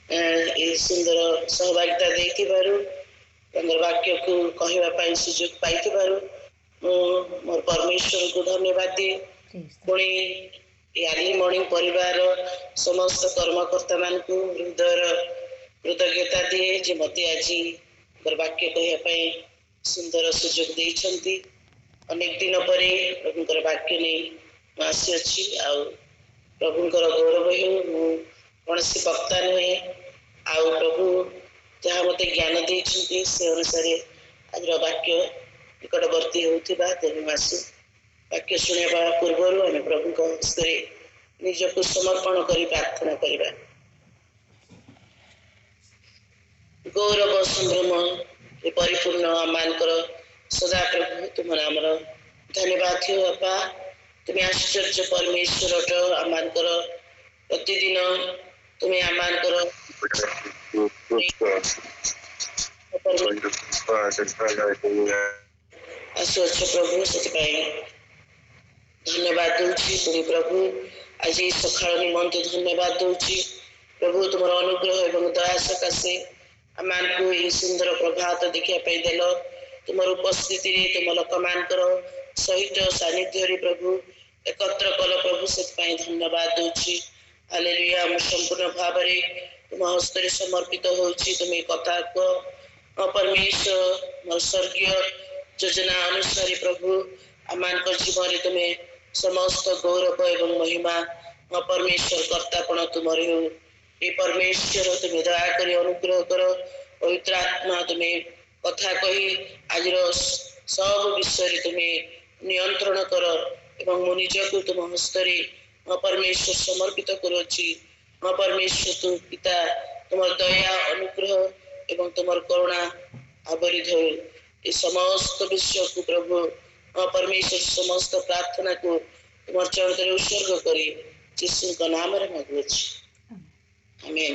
सुंदर सहभागिता वाक्य को कहवाई सुजोग पाई मोर परमेश्वर को धन्यवाद दिए। पुणी अर्ली मॉर्निंग परिवार समस्त कर्मकर्ता मान को हृदय कृतज्ञता दिए जे मत आज वाक्य कहवाई सुंदर सुजोग देइछंती। अनेक दिन पर प्रभुंकर वाक्य नहीं आसी अच्छी प्रभुंकर गौरव हो कौन सी वक्ता नुहे आउ प्रभु जहाँ मत ज्ञान देइछंती से अनुसार आज वाक्य निकटवर्ती होता तेणु आसु वाक्य शुणा पूर्व आम प्रभु हस्त निजक समर्पण कर प्रार्थना करवा। गौरव संभ्रम परिपूर्ण आमर सदा प्रभु तुम नाम धन्यवाद हो बापा। तुम्हें आश्चर्य परमेश्वर आमर प्रतिदिन तुम्हें आमर आसुच प्रभु से धन्यवाद दूची। पुणी प्रभु आज सकाल निमंते धन्यवाद दूची प्रभु तुम अनुग्रह एवं दया सकाशे आम को यह सुंदर प्रभात देखापी देल तुम उपस्थिति तुम लोक मान सहित सानिध्य प्रभु एकत्र कल प्रभु से धन्यवाद दूची। हालेलुया संपूर्ण भाव तुम हस्त समर्पित होची तुम कथा को परमेश्वर मोर स्वर्गीय योजना अनुसार प्रभु आम जीवन तुम्हें समस्त गौरव एवं महिमा परमेश्वर कर्तापण तुमर हो। ये परमेश्वर तुम्हें दया कर अनुग्रह कर पवित्र आत्मा तुम्हें कथा कही आज सब विषय तुम्हें नियंत्रण कर एवं मो निज को तुम हस्तरे परमेश्वर समर्पित करुच्ची। परमेश्वर तुम पिता तुम दया अनुग्रह एवं तुम करुणा आवरित हो ये समस्त विषय को प्रभु परमेश्वर समस्त प्रार्थना को तुम चरण उत्सर्ग कर यीशु का नाम रे मांगुछि आमेन।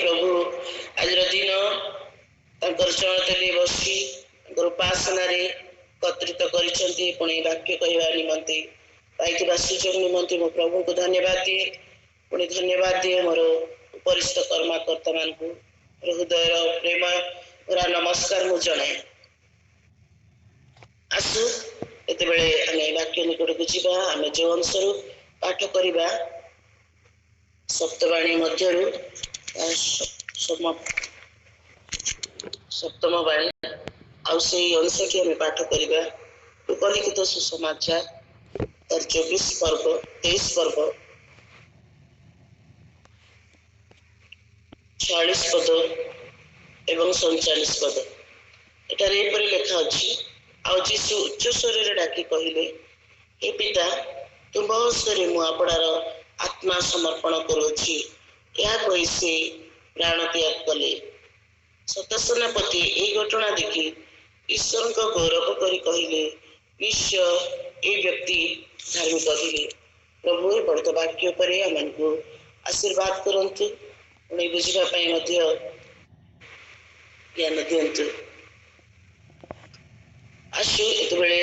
प्रभु आज दिन चरण बसी उपासना एकत्रित करिसेंती पुणी वाक्य कहवा निमंते पाई सुजोग निमंते मो प्रभु को धन्यवाद दिए। पुणी धन्यवाद दिए मोर उपरिस्थ कर्मकर्ता मान को हृदय प्रेम पूरा नमस्कार मु जनाए। आसु एत वाक्य निकट को जीवा आम जो अनुसार पाठ करवा सप्तवाणी मध्य सप्तम वाणी से अनुसार की हमें पाठ करवा उपलिखित सुसमाचार 24 पर्व 23 पर्व 46 पद एवं 47 पद एटार एपरी लेखा अच्छी जीशु उच्च स्वर डाकी कहले हे पिता तुम हस्ते मु आपणार आत्मा समर्पण करुछि। यह कही से प्राण त्याग कले। सतसेनापति यही घटना देखि ईश्वर को गौरव करी कहले ईश्वर ये व्यक्ति धार्मिक थे। प्रभु बड़त वाक्य पर आम को आशीर्वाद करंतु पुणी बुझापी ज्ञान दिंतु। आसु ये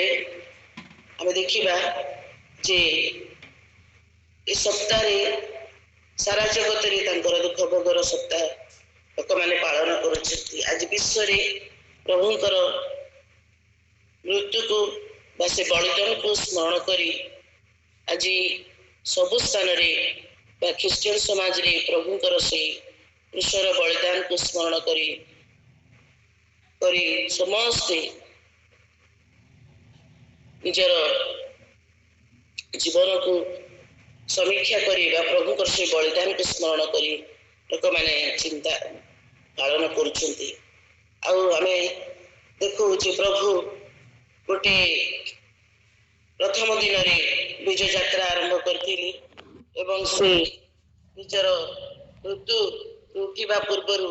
आम देखा जे ये सप्ताह सारा जगत दुख भोगर सप्ताह लोक मैंने पालन कर आज विश्व प्रभुंकर मृत्यु को से बलिदान को स्मरण करी आज सबु स्थान ख्रिस्टियन समाज रे प्रभुंकर से ईश्वर बलिदान को स्मरण करी समस्ते निजर जीवन को समीक्षा करी प्रभुंकर से बलिदान को स्मरण करी लोक मैंने चिंता पालन करुछंती। आमे देखु प्रभु गोटे प्रथम दिन विजय यात्रा आरंभ करथिली एवं से निजर मृत्यु उठिबा पूर्वर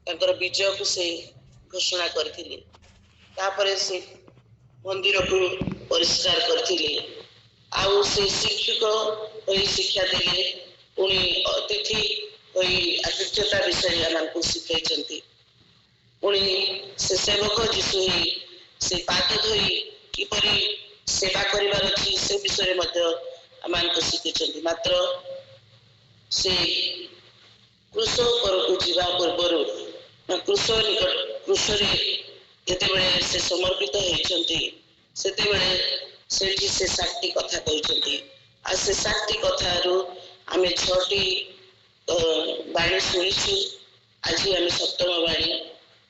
तांकर विजय को से घोषणा करथिली। तापरे से मंदिर को परिष्कार करथिली। आउ से शिक्षक होई शिक्षा देले पुणी अतिथि होई आतिथ्यता विषय आमको शिखाइछंती। पुणी से सेवक जीशु से पाद धोई किपरि सेवा करिवार अछि से विषय मध्य आमान को शिखिछन्ति। मात्र से कृष उपरकू जीवा पूर्वरु कृष निकट कृषरे जेतेबेले से समर्पित होइछन्ति सेतेबेले सेठी से 60 कथा कहउछन्ति। आ से 60 कथारु आमे 6टी बाणी शुणिछु। आज आमे सप्तम बाणी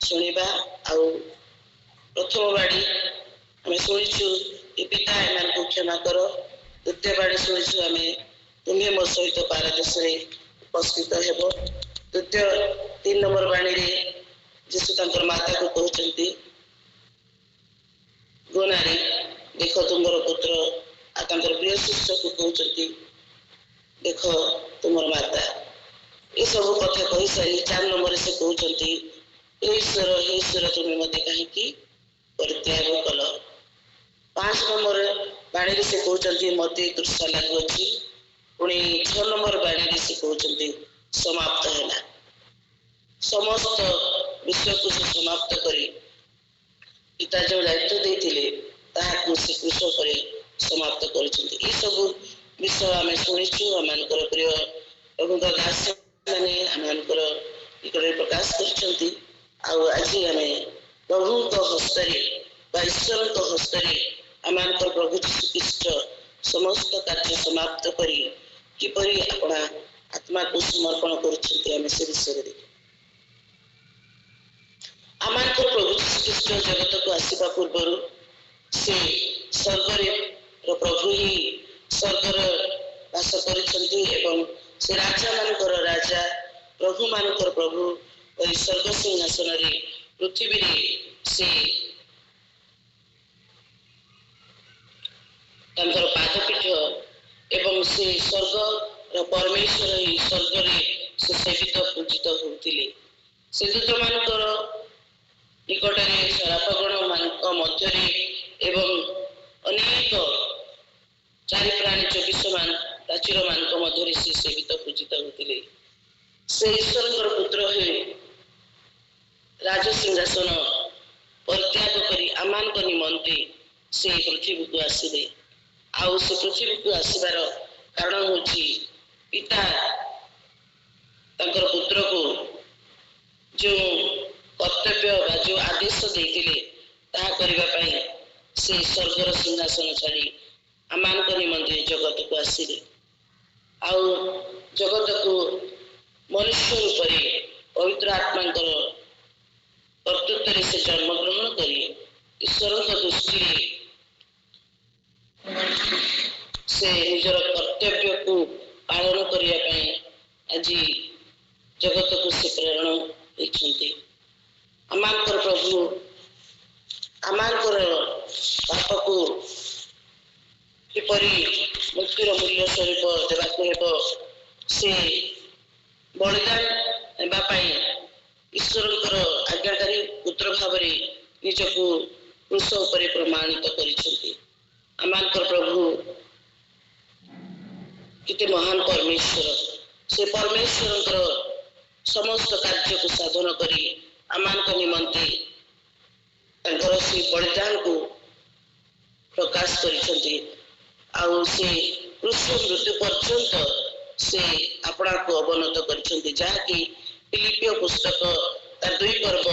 शुणिबा। आउ प्रथम बाणी आमे शुणिछु कि पिता एମାନଙ୍କୁ क्षमा करो। द्वितीय बाणी शुणिछु आमे तुम्हें मो सहित पारदेशरे उपस्थित हेबो। द्वितीय 3 नंबर बाणी रे यीशु तांकर माता को कहउछन्ति गो नारी देख तुमर पुत्र। आ तांकर प्रिय शिष्य को कहउछन्ति देख तुमर माता। ये सब कथा कहि सारी 4 नंबर से कहउछन्ति हे ईश्वर तुमे मते काहेकि परित्याग कल। 5 नंबर बाणी रे से कहउछन्ति मते तृषा लागुछि। पुणी 6 नंबर बाणी रे से कहउछन्ति समाप्त हैला। समस्त विषय को से समाप्त करी पिता जो दायित्व देथिले ताहाकु से कृष करे समाप्त करिसथि। ई सब विषय आमे सुनिछु। आमानकर प्रिय प्रभुଙ୍କ दास माने आमानकर इकडे प्रकाश करछन्ति। आउ आज आमे प्रभुଙ୍କ हस्तरे बा ईश्वरଙ୍କ हस्तरे आमानकर प्रभु यीशु ख्रीष्ट समस्त कार्य समाप्त करी किपरि अपना आत्मा को समर्पण करछन्ति आमे से विषय देखि। आमानकर प्रभु यीशु ख्रीष्ट जगत को आसीबा पूर्वरु से स्वर्गरे प्रभु ही स्वर्गर वास करिसथि एवं से राजा मानकर राजा प्रभु मानकर प्रभु स्वर्ग सिंहासन रे पृथ्वी रे से तांकर पादपीठ एवं से स्वर्ग परमेश्वर ही स्वर्ग रे से सेवित पूजित होतिले। से दूत मानकर निकटरे शरापगण मानक मध्यरे एवं अनेक चारि प्राणी 24 मान प्राचीर मानक मध्यरे से सेवित पूजित होतिले। से ईश्वरଙ୍କର पुत्र हे राज सिंहासन परित्याग करी आमानक निमंते से पृथ्वी को आसिले। आउ से पृथ्वी को आसिबार कारण होछि पिता तांकर पुत्र को जो कर्तव्य बा जो आदेश देथिले ताहा करिबा पई से स्वर्गर सिंहासन छाड़ी आमानक निमंते जगत को आसिले। आउ जगत को मनुष्य रूप पवित्र आत्मांकर कर्तृत्व से जन्म ग्रहण करी ईश्वर दृष्टि से निजर कर्तव्य को पालन करने आज जगत को से प्रेरणा देते। आमानकर प्रभु आमानकर पाप को किपरि मुक्तिर मूल्य स्वरूप देवाक हेब से बलिदान हेबा पई ईश्वरଙ୍କର आज्ञाकारी पुत्र भाव निजको क्रूस उपरे प्रमाणित करिसथि। आमानकर प्रभु किते महान परमेश्वर से परमेश्वरଙ୍କର समस्त कार्य को साधन करी आमानक निमंते तांकर से बलिदान को प्रकाश करिसथि। आउ से क्रूस मृत्यु पर्यंत से अपना को अवनत करिसथि। जहाँकि फिलिपियो पुस्तक तार 2 पर्व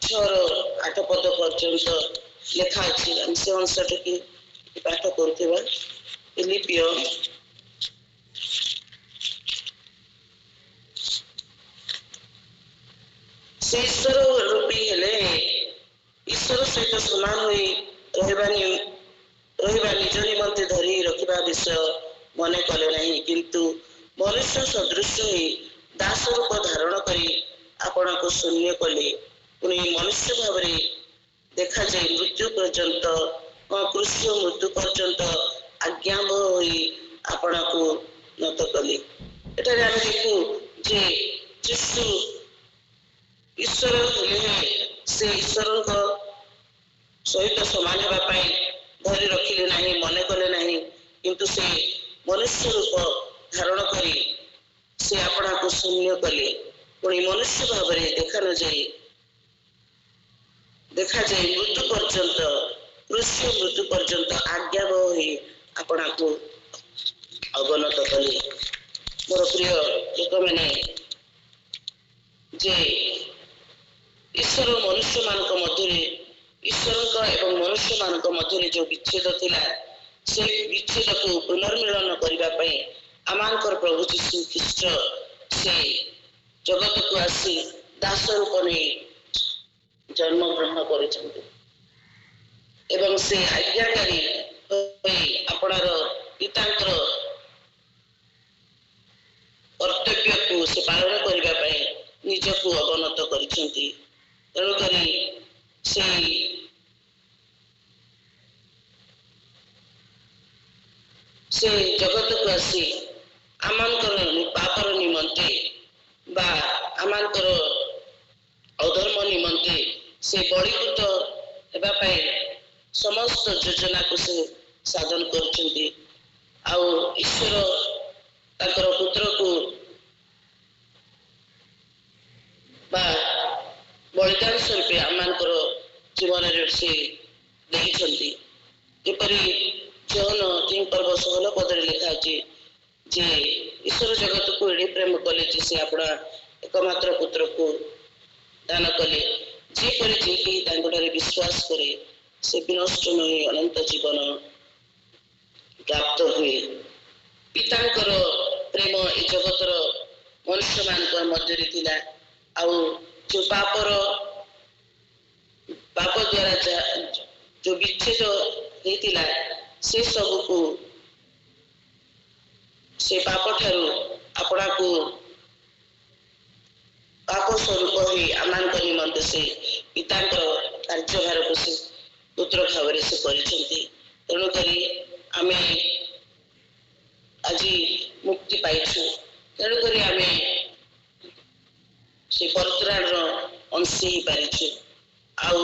6-8 पद पर्यंत लेखा अछि। हम से अंशट की पाठ करथिबा फिलिपियो से ईश्वर रूपी हेले ईश्वर सहित समान होई रहिबा निज निमंते धरी रखिबा विषय मन कले नहीं, किंतु मनुष्य सदृश होई दास रूप धारण करी आपण को शून्य कले। पुणी मनुष्य भाव देखा जाए मृत्यु पर्यंत क्रूस मृत्यु पर्यंत आज्ञाबह होई आपण को नत कले। एटारे आमे देखू जे यीशु ईश्वर से ईश्वर सहित समान हेबा पई धरी रखिले नहीं, मन कले नहीं, किंतु से मनुष्य रूप धारण करी से अपना को शून्य कले। पुणी मनुष्य भाव देखा जाए मृत्यु पर्यंत କୃଷ୍ଣ ମୃତ୍ୟୁ ପର୍ଯ୍ୟନ୍ତ ଆଜ୍ଞାବହ ହୋଇ ଆପଣାକୁ ଅବନତ କଲେ। ମୋର ପ୍ରିୟ ଲୋକମାନେ, ଯେ ଈଶ୍ୱର ମନୁଷ୍ୟମାନଙ୍କ ମଧ୍ୟରେ, ଈଶ୍ୱରଙ୍କ ଏବଂ ମନୁଷ୍ୟମାନଙ୍କ ମଧ୍ୟରେ ଯେଉଁ ବିଚ୍ଛେଦ ଥିଲା, ସେ ବିଚ୍ଛେଦକୁ ପୁନର୍ମିଳନ କରିବା ପାଇଁ ଆମଙ୍କର ପ୍ରଭୁ ଯୀଶୁ ଖ୍ରୀଷ୍ଟ ସେ ଜଗତକୁ ଆସି ଦାସ ରୂପ ନେଇ ଜନ୍ମଗ୍ରହଣ କରିଛନ୍ତି ଏବଂ ସେ ଆଜ୍ଞାକାରୀ ହୋଇ ଆପଣାର ପିତାଙ୍କର କର୍ତ୍ତବ୍ୟକୁ ସେ ପାଳନ କରିବା ପାଇଁ ନିଜକୁ ଅବନତ କରିଛନ୍ତି। ତେଣୁକରି ସେ ଜଗତକୁ ଆସି ଆମଙ୍କର ପାପର ନିମନ୍ତେ ବା ଆମଙ୍କର ଅଧର୍ମ ନିମନ୍ତେ ସେ ବଳୀକୃତ ହେବା ପାଇଁ ସମସ୍ତ ଯୋଜନାକୁ ସେ ସାଧନ କରୁଛନ୍ତି। ଆଉ ଈଶ୍ୱର ତାଙ୍କର ପୁତ୍ରକୁ ବା ବଳିଦାନ ସ୍ୱରୂପେ ଆମମାନଙ୍କର ଜୀବନରେ ସେ ଦେଇଛନ୍ତି। ଯେପରି ଜହନ 3:16 ଲେଖା ଅଛି ଯେ ଈଶ୍ୱର ଜଗତକୁ ଏଡ଼େ ପ୍ରେମ କଲେ ଯେ ସେ ଆପଣା ଏକମାତ୍ର ପୁତ୍ରକୁ ଦାନ କଲେ, ଯେପରି ଯେ କେହି ତାଙ୍କଠାରେ ବିଶ୍ୱାସ କରେ ସେ ବିନଷ୍ଟ ନୁହେଁ ଅନନ୍ତ ଜୀବନ ପ୍ରାପ୍ତ ହୁଏ। ପିତାଙ୍କର ପ୍ରେମ ଏ ଜଗତର ମନୁଷ୍ୟମାନଙ୍କ ମଧ୍ୟରେ ଥିଲା। ଆଉ ଯେଉଁ ପାପ ଦ୍ୱାରା ଯେଉଁ ବିଚ୍ଛେଦ ହେଇଥିଲା, ସେ ସବୁକୁ ସେ ପାପ ଠାରୁ ଆପଣାକୁ ପାପ ସ୍ୱରୂପ ହୋଇ ଆମମାନଙ୍କ ନିମନ୍ତେ ସେ ପିତାଙ୍କର କାର୍ଯ୍ୟଭାରକୁ ସେ ପୁତ୍ର ଭାବରେ ସେ କରିଛନ୍ତି। ତେଣୁକରି ଆମେ ଆଜି ମୁକ୍ତି ପାଇଛୁ। ତେଣୁକରି ଆମେ ସେ ପରିତ୍ରାଣର ଅଂଶୀ ହେଇପାରିଛୁ। ଆଉ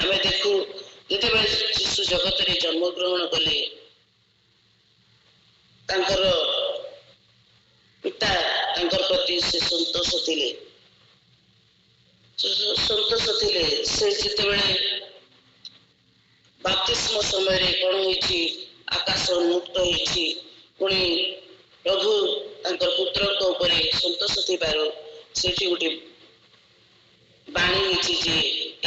ଆମେ ଦେଖୁ ଯେତେବେଳେ ଯୀଶୁ ଜଗତରେ ଜନ୍ମଗ୍ରହଣ କଲେ, ତାଙ୍କର ପିତା ତାଙ୍କର ପ୍ରତି ସେ ସନ୍ତୋଷ ଥିଲେ। ସେ ଯେତେବେଳେ ବାପ୍ତିସ୍ମ ସମୟରେ କ'ଣ ହେଇଛି, ଆକାଶ ଉନ୍ମୁକ୍ତ ହେଇଛି, ପୁଣି ପ୍ରଭୁ ତାଙ୍କର ପୁତ୍ରଙ୍କ ଉପରେ ସନ୍ତୋଷ ଥିବାରୁ ସେଠି ଗୋଟେ ବାଣୀ ହେଇଛି ଯେ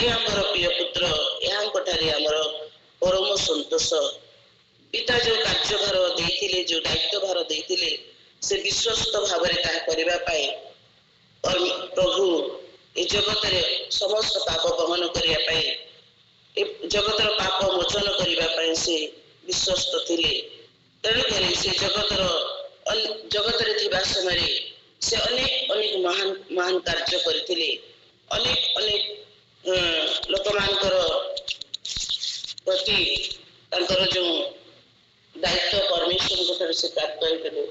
ଏ ଆମର ପ୍ରିୟ ପୁତ୍ର, ଏହାଙ୍କଠାରେ ଆମର ପରମ ସନ୍ତୋଷ। ପିତା ଯେଉଁ କାର୍ଯ୍ୟଭାର ଦେଇଥିଲେ, ଯେଉଁ ଦାୟିତ୍ୱଭାର ଦେଇଥିଲେ, ସେ ବିଶ୍ୱସ୍ତ ଭାବରେ ତାହା କରିବା ପାଇଁ ପ୍ରଭୁ ଏ ଜଗତରେ ସମସ୍ତ ପାପ ବହନ କରିବା ପାଇଁ, ଏ ଜଗତର ପାପ ମୋଚନ କରିବା ପାଇଁ ସେ ବିଶ୍ୱସ୍ତ ଥିଲେ। ତେଣୁକରି ସେ ଜଗତରେ ଥିବା ସମୟରେ ସେ ଅନେକ ମହାନ କାର୍ଯ୍ୟ କରିଥିଲେ। ଅନେକ ଲୋକମାନଙ୍କର ପ୍ରତି ତାଙ୍କର ଯେଉଁ ଦାୟିତ୍ୱ ପରମେଶ୍ୱରଙ୍କ ଠାରୁ ସେ ପ୍ରାପ୍ତ ହେଇଥିଲେ,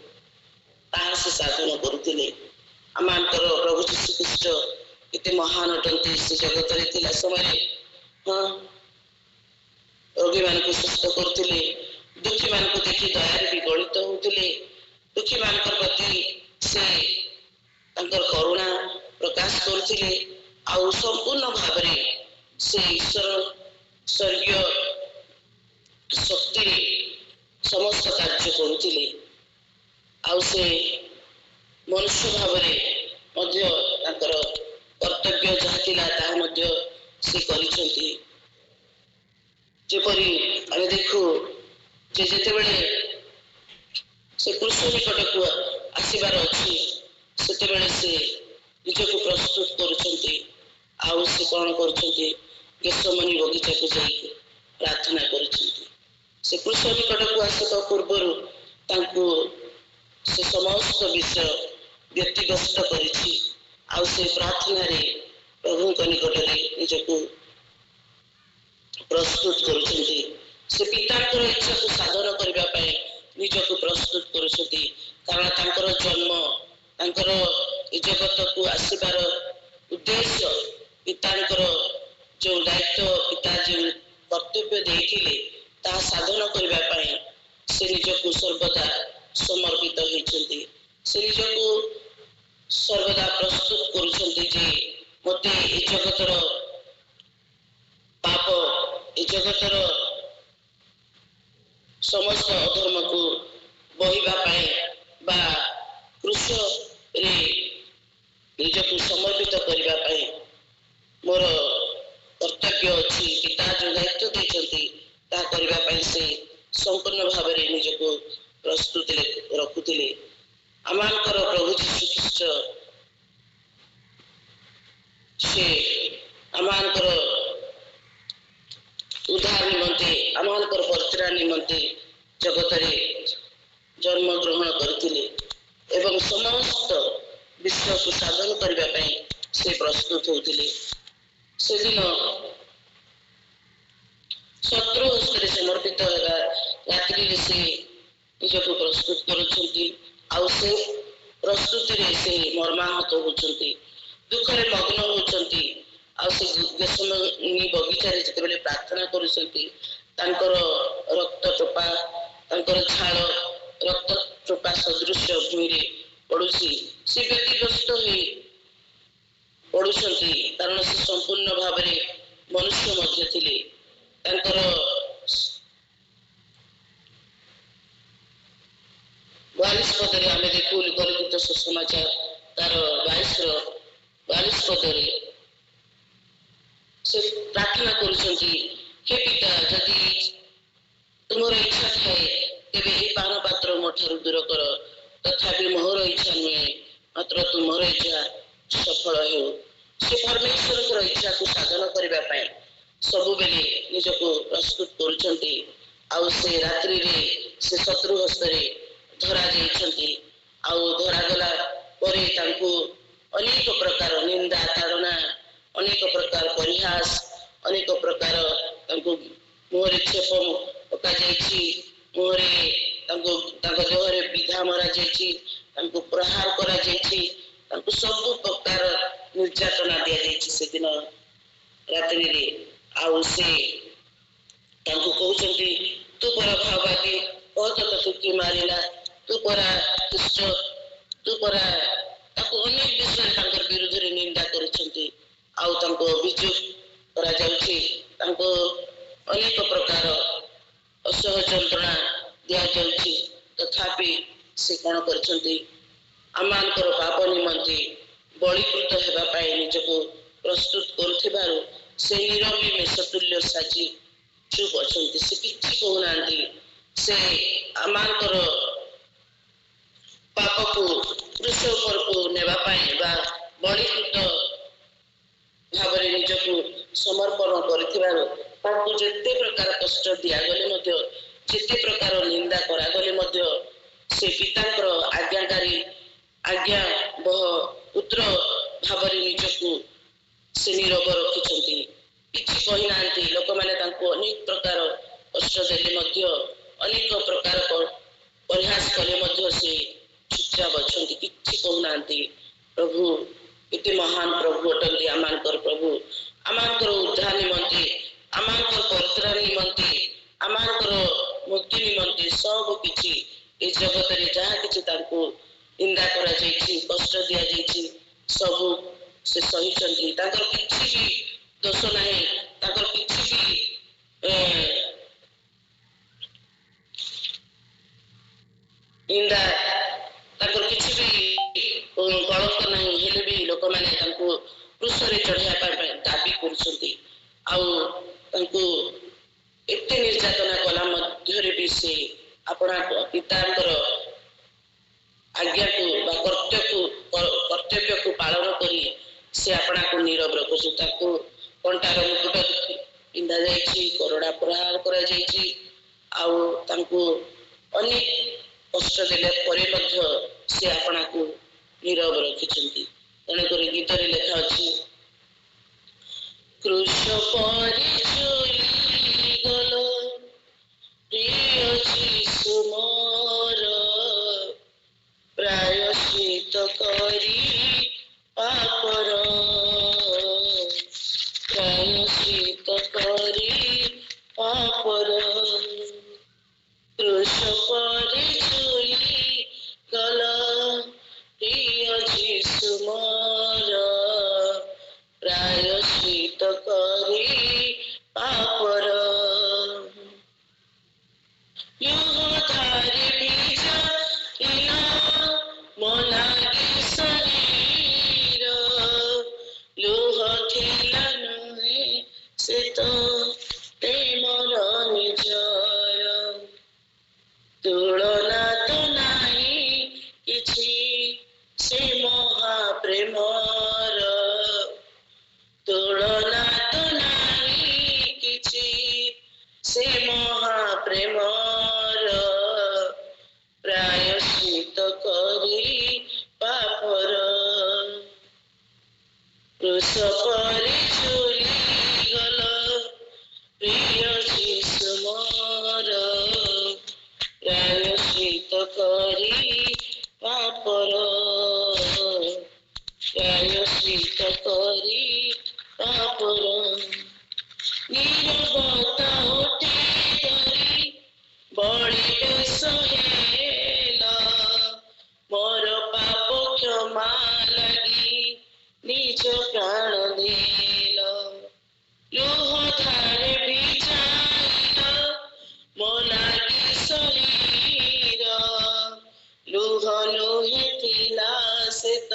ତାହା ସେ ସାଧନ କରୁଥିଲେ। ଆମମାନଙ୍କର ପ୍ରଭୁ ଯୀଶୁ ଖ୍ରୀଷ୍ଟ କେତେ ମହାନ ଅଟନ୍ତି। ସେ ଜଗତରେ ଥିଲା ସମୟରେ ରୋଗୀମାନଙ୍କୁ ସୁସ୍ଥ କରୁଥିଲେ, ଦୁଃଖୀମାନଙ୍କୁ ଦେଖି ଦୟାରେ ବିଗଳିତ ହେଉଥିଲେ, ଦୁଃଖୀମାନଙ୍କ ପ୍ରତି ସେ ତାଙ୍କର କରୁଣା ପ୍ରକାଶ କରୁଥିଲେ। ଆଉ ସମ୍ପୂର୍ଣ୍ଣ ଭାବରେ ସେ ସ୍ୱର୍ଗୀୟ ଶକ୍ତିରେ ସମସ୍ତ କାର୍ଯ୍ୟ କରୁଥିଲେ। ଆଉ ସେ ମନୁଷ୍ୟ ଭାବରେ ମଧ୍ୟ ତାଙ୍କର କର୍ତ୍ତବ୍ୟ ଯାହା ଥିଲା ତାହା ମଧ୍ୟ ସେ କରିଛନ୍ତି। ଯେପରି ଆମେ ଦେଖୁ ଯେ ଯେତେବେଳେ ସେ କୃଷ୍ଣ ନିକଟକୁ ଆସିବାର ଅଛି, ସେତେବେଳେ ସେ ନିଜକୁ ପ୍ରସ୍ତୁତ କରୁଛନ୍ତି। ଆଉ ସେ କ'ଣ କରୁଛନ୍ତି, ଗେଥସେମନୀ ବଗିଚାକୁ ଯାଇକି ପ୍ରାର୍ଥନା କରୁଛନ୍ତି। ସେ କୃଷ୍ଣ ନିକଟକୁ ଆସିବା ପୂର୍ବରୁ ତାଙ୍କୁ ସେ ସମସ୍ତ ବିଷୟ ବ୍ୟତିବ୍ୟସ୍ତ କରିଛି। ଆଉ ସେ ପ୍ରାର୍ଥନାରେ ପ୍ରଭୁଙ୍କ ନିକଟରେ ନିଜକୁ ପ୍ରସ୍ତୁତ କରୁଛନ୍ତି। ସେ ପିତାଙ୍କର ଇଚ୍ଛାକୁ ସାଧନ କରିବା ପାଇଁ ନିଜକୁ ପ୍ରସ୍ତୁତ କରୁଛନ୍ତି। କାରଣ ତାଙ୍କର ଜନ୍ମ, ତାଙ୍କର ଏ ଜଗତକୁ ଆସିବାର ଉଦ୍ଦେଶ୍ୟ, ପିତାଙ୍କର ଯେଉଁ ଦାୟିତ୍ୱ, ପିତା ଯେଉଁ କର୍ତ୍ତବ୍ୟ ଦେଇଥିଲେ ତାହା ସାଧନ କରିବା ପାଇଁ ସେ ନିଜକୁ ସର୍ବଦା ସମର୍ପିତ ହେଇଛନ୍ତି। ସେ ନିଜକୁ ସର୍ବଦା ପ୍ରସ୍ତୁତ କରୁଛନ୍ତି ଯେ ମୋତେ ଏ ଜଗତର पाप ए जगतर समस्त अधर्म को बहिबा पाए बा क्रूस रे निजକୁ समर्पित କରିବା ପାଇଁ मोर कर्तव्य अच्छी पिता जो दायित्व देते ताहा करबा ପାଇଁ से संपूर्ण भाव में निजको प्रस्तुत रखुले आमानकर प्रभु जीशु ख्रीष्ट से आमानकर उद्धार निमंते आमानकर परित्राण निमंते जगत रे जन्म ग्रहण करथिले एवं समस्त विश्व को साधन करबा ପାଇଁ से प्रस्तुत होतिले से दिन शत्रु हस्ते समर्पित होगा रात्रि से निजको प्रस्तुत करुछंती आउ से प्रस्तुति रे से मर्माहत होचंती दुख रे मग्न होचंती आउ से गेसमनी बगीचा रे जते बेले प्रार्थना करुछंती तांकर रक्त टोपा तांकर छाल रक्त टोपा सदृश भूमि रे पड़ुसी से व्यतिग्रस्त होई पड़ुछंती कारण से संपूर्ण भाव में मनुष्य मध्य थिले तांकर 42 पदरे आम देखू गलित सुसमाचार तार 22 पदरे से प्रार्थना करुछंती हे पिता जदि तुमर इच्छा थाए तेबे ए पान पात्र मोठारु दूर कर तथापि मोहर इच्छा नुहे मात्र तुमर इच्छा सफल हो से परमेश्वर इच्छा को साधन करबा पाए सबु बेले निजको प्रस्तुत करुछंती आउ से रात्रि रे से शत्रु हस्त रे धरा जाइछंती आउ धरा गला परे तांको अनेक प्रकार निंदा ताड़ना अनेक प्रकार परिहास अनेक प्रकार तांको मुहरे छेप पका जाइछि मुहरे तांको तांको देहरे विधा मरा जाइछि तांको प्रहार करा जाइछि तांको सब प्रकार निर्यातना दिया जाइछि से दिन रात्रि रे आउ से तांको कहउछंती तू पर भाववादी बहुत तू की मारिला तू परा दुष्ट तू परा ताको अनेक विषय तांकर विरुद्ध रे निंदा करुछंती आउ तांको अभियोग करा जाउछि तांको अनेक प्रकार असह जंत्रणा दिया जाउछि तथापि से कोन करछंती आमानकर पाप निमंते बलिकृत हेबा पाए निजको प्रस्तुत करुथिबारु से नीरवी मेषतुल्य साजी चुप अछंती से किछि कहउनांती से आमानकर पाप को क्रूस ऊपर को नेबा पाए बा बलिकृत भाव में निजको समर्पण करथिबारु ताकू जेते प्रकार कष्ट दिया गले मध्य जेते प्रकार निंदा करा गले मध्य से पितांकर आज्ञाकारी आज्ञा बह पुत्र भाव में निजको से नीरव रखिछंती किछि कहि नांती लोक माने तांको अनेक प्रकार कष्ट देले मध्य अनेक प्रकार परिहास कले मध्य से चुपचाप अछंती किछि कहु नांती प्रभु इति महान प्रभु अटंती आमानकर प्रभु आमानकर उद्धार निमंते आमानकर परित्राण निमंते आमानकर मुक्ति निमंते सब किछि ए जगत रे जहा किछि तांको निंदा करा जाइछि कष्ट दिया जाइछि सब से सही चंदी तांकर किछि भी दोष नाही तांकर किछि भी निंदा तांकर किछि भी गलत नहीं हेले भी लोक माने तांको क्रूस रे चढ़िया पाए दाबी करुछंती आउ तांको एते निर्यातना कला मध्य रे भी से अपना पितांकर आज्ञा को बा कर्तव्य को पालन करी से अपना को नीरव रखुछु ताको कंटार मुकुट पिंधा जाइछि करोड़ा प्रहार करा जाइछि आउ तांको अनेक कष्ट देले परे मध्य से अपना को नीरव रखिछंती तेणुकर गीत रे लेखा अछि क्रूस परि चली गल प्रिय जीशु मोर प्रायश्चित करी पापर प्रायश्चित करी पापर क्रूस परि चली गल प्रिय जीशु मोर प्रायश्चित करी लुह धारे भिजाइला ମୋ ଲାଗି ଶରୀର ଲୁହ ଥିଲା ନୁହେଁ ସେ ତ ପ୍ରେମର ନିଜର ତୁଳନା ତ ନାହିଁ କିଛି ସେ ମହାପ୍ରେମର ତୁଳନା ତ ନାହିଁ କିଛି ସେ ମହାପ୍ରେମର ପ୍ରାୟଶ୍ଚିତ କରି ପାପର କ୍ରୁଶ ପରେ ଝୁଲିଗଲ ପ୍ରିୟ ଯୀଶୁ ମୋର ପ୍ରାୟଶ୍ଚିତ କରି ପାପର ପ୍ରାୟଶ୍ଚିତ କରି ପାପର নীরবতা উঠে ধরি বড়ি বেশ হেলা মোর পাপ ক্ষমা লাগি নিজ প্রাণ দিল লুহ ধারে ভিজাইল ମୋ ଲାଗି ଶରୀର ଲୁହ ନୁହେଁ ଥିଲା ସେ ତ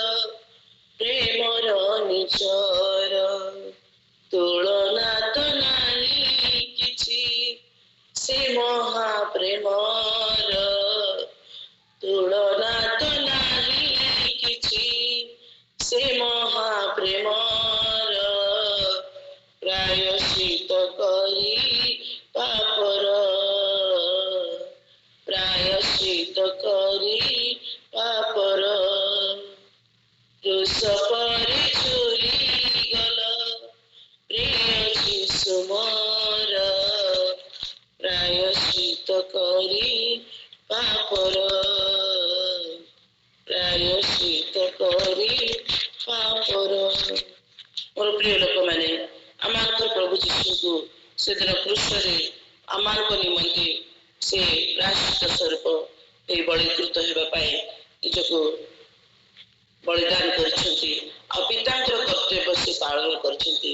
ପ୍ରେମର ନିଜର ତୁଳନା ତ ନାହିଁ କିଛି ସେ ମହାପ୍ରେମର ତୁଳନା ତ ନାହିଁ କିଛି ସେ ମହାପ୍ରେମର ପ୍ରାୟଶ୍ଚିତ କରି ପାପର ପ୍ରାୟଶ୍ଚିତ କରି ପାପର କ୍ରୁଶ ପରେ ଝୁଲିଗଲ ପ୍ରିୟ ଯୀଶୁ ମୋର ପ୍ରାୟଶ୍ଚିତ କରି ପାପର ପ୍ରାୟଶ୍ଚିତ କରି ପାପର ମୋର ପ୍ରିୟ ଲୋକମାନେ ଆମମାନଙ୍କର ପ୍ରଭୁ ଯୀଶୁଙ୍କୁ ସେଦିନ କୃଷ୍ଣରେ ଆମମାନଙ୍କ ନିମନ୍ତେ ସେ ପ୍ରାୟଶ୍ଚିତ ସ୍ୱରୂପ ଏହି ବଳୀକୃତ ହେବା ପାଇଁ ନିଜକୁ ବଳିଦାନ କରିଛନ୍ତି ଆଉ ପିତାଙ୍କର କର୍ତ୍ତବ୍ୟ ସେ ପାଳନ କରିଛନ୍ତି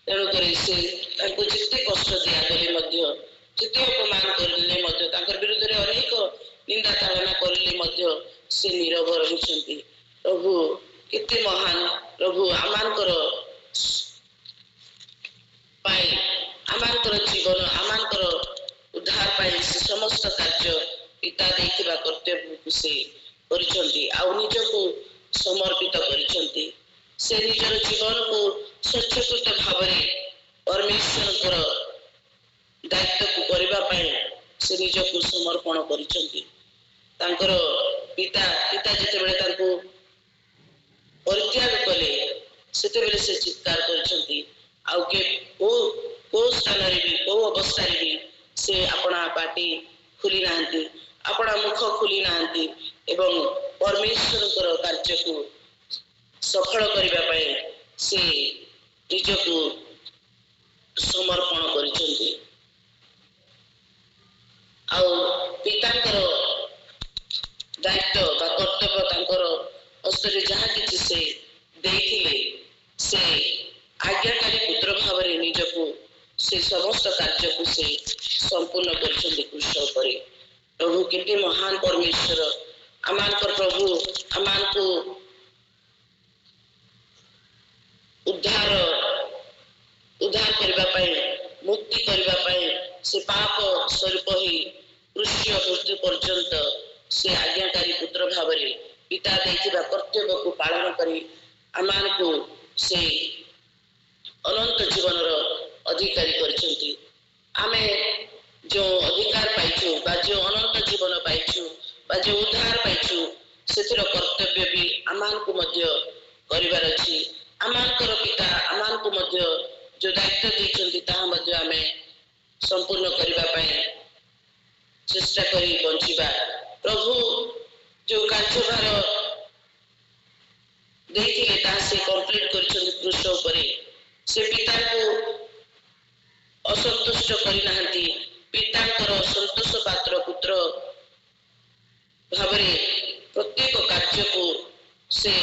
ତେଣୁକରି ସେ ତାଙ୍କୁ ଯେତେ କଷ୍ଟ ଦିଆଗଲେ ମଧ୍ୟ ଯେତେ ଅପମାନ କରିଲେ ମଧ୍ୟ ତାଙ୍କର ବିରୁଦ୍ଧରେ ଅନେକ ନିନ୍ଦା ତାଳନା କରିଲେ ମଧ୍ୟ ସେ ନୀରବ ରହିଛନ୍ତି ପ୍ରଭୁ କେତେ ମହାନ ପ୍ରଭୁ ଆମମାନଙ୍କର ପାଇଁ ଆମମାନଙ୍କର ଜୀବନ ଆମମାନଙ୍କର ଉଦ୍ଧାର ପାଇଁ ସେ ସମସ୍ତ କାର୍ଯ୍ୟ ପିତା ଦେଇଥିବା କର୍ତ୍ତବ୍ୟକୁ ସେ କରିଛନ୍ତି ଆଉ ନିଜକୁ ସମର୍ପିତ କରିଛନ୍ତି ସେ ନିଜର ଜୀବନକୁ ସ୍ୱଚ୍ଛକୃତ ଭାବରେ ପରମେଶ୍ୱରଙ୍କର ଦାୟିତ୍ୱକୁ କରିବା ପାଇଁ ସେ ନିଜକୁ ସମର୍ପଣ କରିଛନ୍ତି ତାଙ୍କର ପିତା ଯେତେବେଳେ ତାଙ୍କୁ ପରିତ୍ୟାଗ କଲେ ସେତେବେଳେ ସେ ଚିତ୍କାର କରିଛନ୍ତି ଆଉ କୋଉ ସ୍ଥାନରେ ବି କୋଉ ଅବସ୍ଥାରେ ବି ସେ ଆପଣା ପାଟି ଖୋଲି ନାହାନ୍ତି ଆପଣା ମୁଖ ଖୋଲି ନାହାନ୍ତି ଏବଂ ପରମେଶ୍ୱରଙ୍କର କାର୍ଯ୍ୟକୁ ସଫଳ କରିବା ପାଇଁ ସେ ନିଜକୁ ସମର୍ପଣ କରିଛନ୍ତି ଆଉ ପିତାଙ୍କର ଦାୟିତ୍ୱ ବା କର୍ତ୍ତବ୍ୟ ତାଙ୍କର ହସ୍ତରେ ଯାହା କିଛି ସେ ଦେଇଥିଲେ ସେ ଆଜ୍ଞାକାରୀ ପୁତ୍ର ଭାବରେ ନିଜକୁ ସେ ସମସ୍ତ କାର୍ଯ୍ୟକୁ ସେ ସମ୍ପୂର୍ଣ୍ଣ କରିଛନ୍ତି କୃଷ୍ଣ ଉପରେ ପ୍ରଭୁ କେତେ ମହାନ ପରମେଶ୍ୱର ଆମମାନଙ୍କର ପ୍ରଭୁ ଆମମାନଙ୍କୁ ଉଦ୍ଧାର କରିବା ପାଇଁ ମୁକ୍ତି କରିବା ପାଇଁ ସେ ପାପ ସ୍ୱରୂପ ହିଁ କୃଷ୍ଣ ମୃତ୍ୟୁ ପର୍ଯ୍ୟନ୍ତ ସେ ଆଜ୍ଞାକାରୀ ପୁତ୍ର ଭାବରେ ପିତା ଦେଇଥିବା କର୍ତ୍ତବ୍ୟକୁ ପାଳନ କରି ଆମମାନଙ୍କୁ ସେ ଅନନ୍ତ ଜୀବନର ଅଧିକାରୀ କରିଛନ୍ତି ଆମେ ଯେଉଁ ଅଧିକାର ପାଇଛୁ ବା ଯେଉଁ ଅନନ୍ତ ଜୀବନ ପାଇଛୁ ବା ଯେଉଁ ଉଦ୍ଧାର ପାଇଛୁ ସେଥିର କର୍ତ୍ତବ୍ୟ ବି ଆମମାନଙ୍କୁ ମଧ୍ୟ କରିବାର ଅଛି ଆମମାନଙ୍କର ପିତା ଆମମାନଙ୍କୁ ମଧ୍ୟ ଯେଉଁ ଦାୟିତ୍ୱ ଦେଇଛନ୍ତି ତାହା ମଧ୍ୟ ଆମେ ସମ୍ପୂର୍ଣ୍ଣ କରିବା ପାଇଁ ଚେଷ୍ଟା କରି ବଞ୍ଚିବା ପ୍ରଭୁ ଯେଉଁ କାର୍ଯ୍ୟଭାର ଦେଇଥିଲେ ତାହା ସେ କମ୍ପ୍ଲିଟ୍ କରିଛନ୍ତି କୃଷ୍ଣ ଉପରେ ସେ ପିତାଙ୍କୁ ଅସନ୍ତୁଷ୍ଟ କରିନାହାନ୍ତି ପିତାଙ୍କର ସନ୍ତୋଷ ପାତ୍ର ପୁତ୍ର ଭାବରେ ପ୍ରତ୍ୟେକ କାର୍ଯ୍ୟକୁ ସେ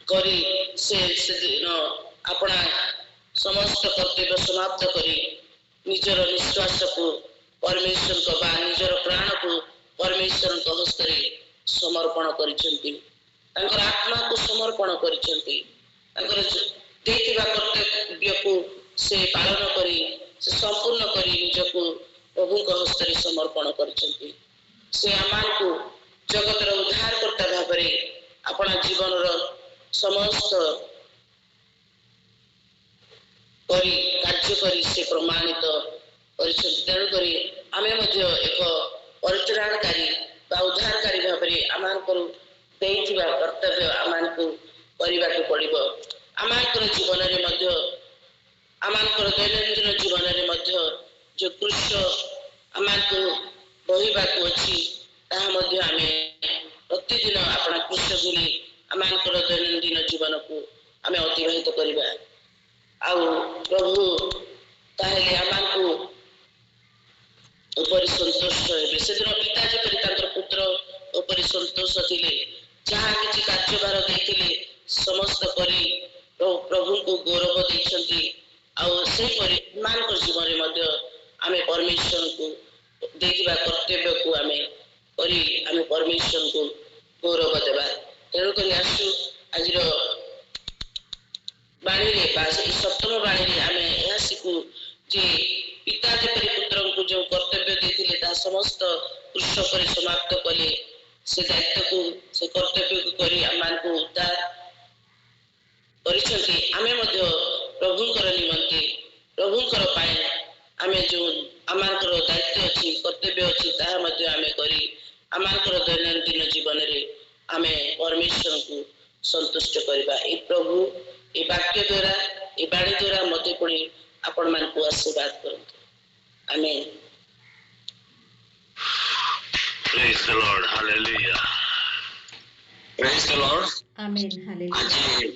କରି ସେଦିନ ଆପଣା ସମସ୍ତ କର୍ତ୍ତବ୍ୟ ସମାପ୍ତ କରି ନିଜର ନିଶ୍ୱାସକୁ परमेश्वर को बा निजर प्राण को परमेश्वर को हस्तरे समर्पण करिसेंती तांकर आत्मा को समर्पण करिसेंती तांकर देथिबा कर्तव्य को से पालन करी से संपूर्ण करी निजको प्रभु को हस्तरे समर्पण करिसेंती से आमान को जगतर उद्धारकर्ता भाव अपना जीवन समस्त करी कार्य करी से प्रमाणित तेणुक आम एक परित्राणकारी उद्धारकारी भाव आम कर्तव्य आम करने को पड़ो आम जीवन आम दैनंदिन जीवन जो कृष्ण आम बहवा अच्छी आम प्रतिदिन अपना कृष्ण भूली आम दैनंदिन जीवन को आम अतिवाहित करवा आउ प्रभु ताहेले आमानकु ऊपर संतोष हे से दिन पिता जेपरि पुत्र ऊपर संतोष थिले जहाँ किसी कार्यभार देथिले समस्त करी प्रभु को गौरव देछंती आउ से परि मान जीवन मध्ये आमे परमेश्वर को देखिबा कर्तव्य को आमे करी आमे परमेश्वर को गौरव देबा तेणु करी आसु आजिरो बाणी सप्तम बाणी आम यह शिखु जे पिता जेपरि पुत्र को जो कर्तव्य देते समस्त कृष्ण पर समाप्त कले से दायित्व को से कर्तव्य को करी आम को उद्धार आमे प्रभुंकर निमंते प्रभुंकर आम जो आम दायित्व अच्छी कर्तव्य अच्छी आमे करी आम दैनंदिन जीवन में आमे परमेश्वर को संतुष्ट करवा ए प्रभु ए वाक्य द्वारा ए बाणी द्वारा मत पुणी आपण मान को आशीर्वाद करते आमेन Praise the Lord. Hallelujah. Praise the Lord. Amen. Hallelujah.